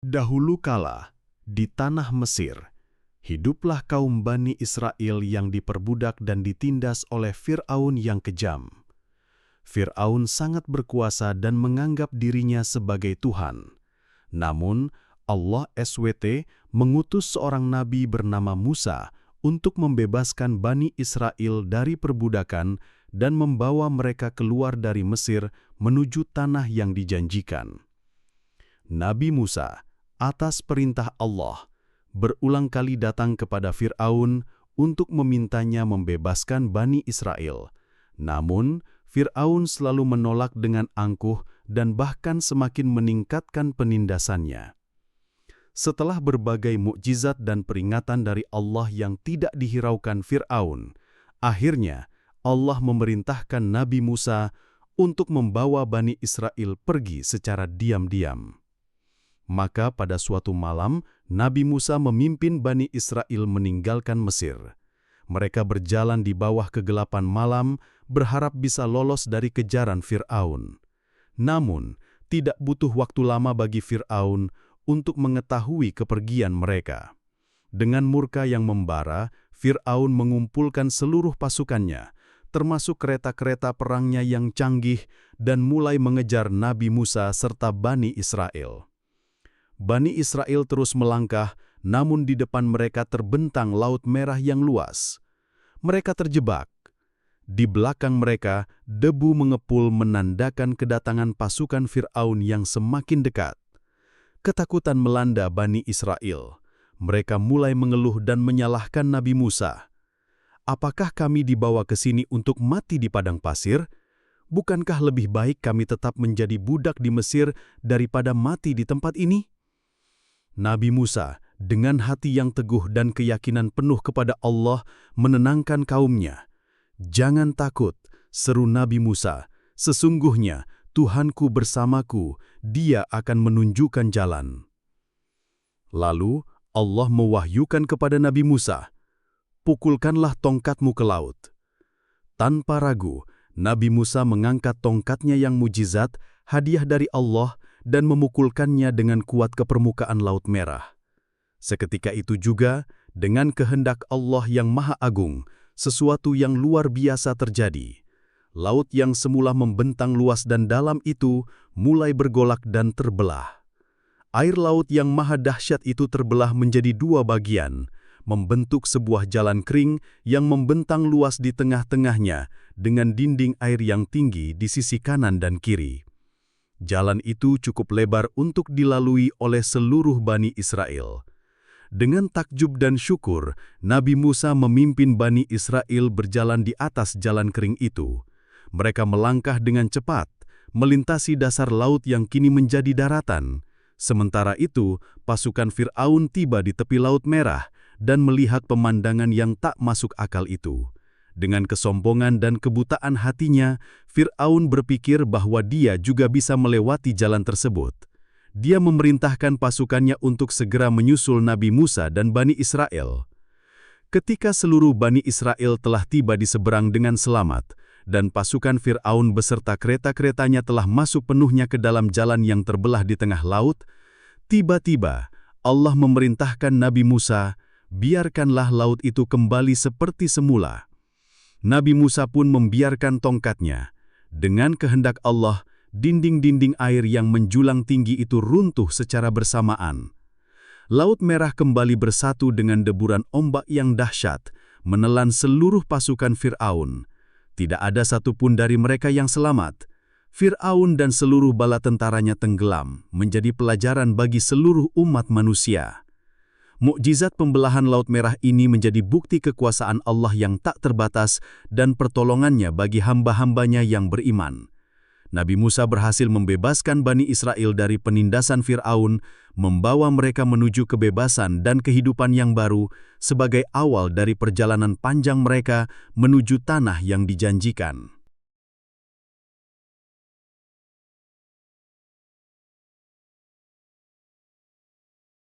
Dahulu kala, di tanah Mesir, hiduplah kaum Bani Israel yang diperbudak dan ditindas oleh Fir'aun yang kejam. Fir'aun sangat berkuasa dan menganggap dirinya sebagai Tuhan. Namun, Allah SWT mengutus seorang nabi bernama Musa untuk membebaskan Bani Israel dari perbudakan dan membawa mereka keluar dari Mesir menuju tanah yang dijanjikan. Nabi Musa, atas perintah Allah, berulang kali datang kepada Fir'aun untuk memintanya membebaskan Bani Israel. Namun, Fir'aun selalu menolak dengan angkuh dan bahkan semakin meningkatkan penindasannya. Setelah berbagai mukjizat dan peringatan dari Allah yang tidak dihiraukan Fir'aun, akhirnya Allah memerintahkan Nabi Musa untuk membawa Bani Israel pergi secara diam-diam. Maka pada suatu malam, Nabi Musa memimpin Bani Israel meninggalkan Mesir. Mereka berjalan di bawah kegelapan malam, berharap bisa lolos dari kejaran Fir'aun. Namun, tidak butuh waktu lama bagi Fir'aun untuk mengetahui kepergian mereka. Dengan murka yang membara, Fir'aun mengumpulkan seluruh pasukannya, termasuk kereta-kereta perangnya yang canggih, dan mulai mengejar Nabi Musa serta Bani Israel. Bani Israel terus melangkah, namun di depan mereka terbentang Laut Merah yang luas. Mereka terjebak. Di belakang mereka, debu mengepul menandakan kedatangan pasukan Fir'aun yang semakin dekat. Ketakutan melanda Bani Israel. Mereka mulai mengeluh dan menyalahkan Nabi Musa. "Apakah kami dibawa ke sini untuk mati di padang pasir? Bukankah lebih baik kami tetap menjadi budak di Mesir daripada mati di tempat ini?" Nabi Musa, dengan hati yang teguh dan keyakinan penuh kepada Allah, menenangkan kaumnya. "Jangan takut," seru Nabi Musa. "Sesungguhnya Tuhanku bersamaku, Dia akan menunjukkan jalan." Lalu Allah mewahyukan kepada Nabi Musa, "Pukulkanlah tongkatmu ke laut." Tanpa ragu, Nabi Musa mengangkat tongkatnya yang mujizat, hadiah dari Allah, dan memukulkannya dengan kuat ke permukaan Laut Merah. Seketika itu juga, dengan kehendak Allah yang Maha Agung, sesuatu yang luar biasa terjadi. Laut yang semula membentang luas dan dalam itu mulai bergolak dan terbelah. Air laut yang maha dahsyat itu terbelah menjadi dua bagian, membentuk sebuah jalan kering yang membentang luas di tengah-tengahnya dengan dinding air yang tinggi di sisi kanan dan kiri. Jalan itu cukup lebar untuk dilalui oleh seluruh Bani Israel. Dengan takjub dan syukur, Nabi Musa memimpin Bani Israel berjalan di atas jalan kering itu. Mereka melangkah dengan cepat, melintasi dasar laut yang kini menjadi daratan. Sementara itu, pasukan Fir'aun tiba di tepi Laut Merah dan melihat pemandangan yang tak masuk akal itu. Dengan kesombongan dan kebutaan hatinya, Fir'aun berpikir bahwa dia juga bisa melewati jalan tersebut. Dia memerintahkan pasukannya untuk segera menyusul Nabi Musa dan Bani Israel. Ketika seluruh Bani Israel telah tiba di seberang dengan selamat, dan pasukan Fir'aun beserta kereta-keretanya telah masuk penuhnya ke dalam jalan yang terbelah di tengah laut, tiba-tiba Allah memerintahkan Nabi Musa, "Biarkanlah laut itu kembali seperti semula." Nabi Musa pun membiarkan tongkatnya. Dengan kehendak Allah, dinding-dinding air yang menjulang tinggi itu runtuh secara bersamaan. Laut Merah kembali bersatu dengan deburan ombak yang dahsyat, menelan seluruh pasukan Fir'aun. Tidak ada satupun dari mereka yang selamat. Fir'aun dan seluruh bala tentaranya tenggelam, menjadi pelajaran bagi seluruh umat manusia. Mukjizat pembelahan Laut Merah ini menjadi bukti kekuasaan Allah yang tak terbatas dan pertolongannya bagi hamba-hambanya yang beriman. Nabi Musa berhasil membebaskan Bani Israel dari penindasan Fir'aun, membawa mereka menuju kebebasan dan kehidupan yang baru sebagai awal dari perjalanan panjang mereka menuju tanah yang dijanjikan.